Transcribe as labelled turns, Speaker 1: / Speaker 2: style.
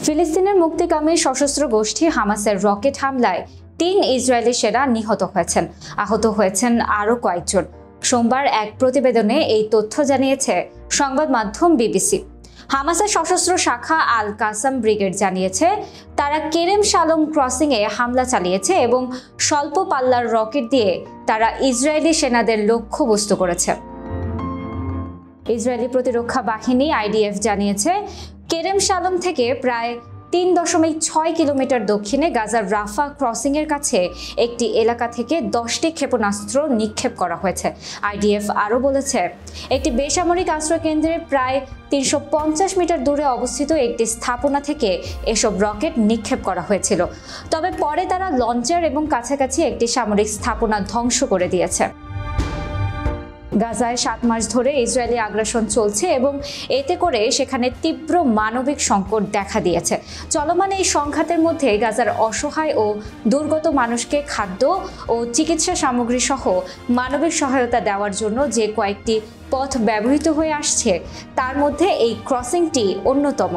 Speaker 1: ফিলিস্তিনের মুক্তিকামী সশস্ত্র গোষ্ঠী হামাসের রকেট হামলায় ৩ ইসরায়েলি সেনা নিহত হয়েছেন, আহত হয়েছেন আরও কয়েকজন। সোমবার এক প্রতিবেদনে এই তথ্য জানিয়েছে সংবাদ মাধ্যম বিবিসি। হামাসের সশস্ত্র শাখা আল কাসাম ব্রিগেড জানিয়েছে, তারা কেরেম শালোম ক্রসিংয়ে হামলা চালিয়েছে এবং স্বল্প পাল্লার রকেট দিয়ে তারা ইসরায়েলি সেনাদের লক্ষ্যবস্তু করেছে। ইসরায়েলি প্রতিরক্ষা বাহিনী আইডিএফ জানিয়েছে, কেরেম শালোম থেকে প্রায় ৩.৬ কিলোমিটার দক্ষিণে গাজার রাফা ক্রসিংয়ের কাছে একটি এলাকা থেকে 10টি ক্ষেপণাস্ত্র নিক্ষেপ করা হয়েছে। আইডিএফ আরও বলেছে, একটি বেসামরিক আশ্রয়কেন্দ্রের প্রায় ৩৫০ মিটার দূরে অবস্থিত একটি স্থাপনা থেকে এসব রকেট নিক্ষেপ করা হয়েছিল। তবে পরে তারা লঞ্চার এবং কাছাকাছি একটি সামরিক স্থাপনা ধ্বংস করে দিয়েছে। গাজায় 7 মাস ধরে ইসরায়েলি আগ্রাসন চলছে এবং এতে করে সেখানে তীব্র মানবিক সংকট দেখা দিয়েছে। চলমান এই সংঘাতের মধ্যে গাজার অসহায় ও দুর্গত মানুষকে খাদ্য ও চিকিৎসা সামগ্রী সহ মানবিক সহায়তা দেওয়ার জন্য যে কয়েকটি পথ ব্যবহৃত হয়ে আসছে, তার মধ্যে এই ক্রসিংটি অন্যতম।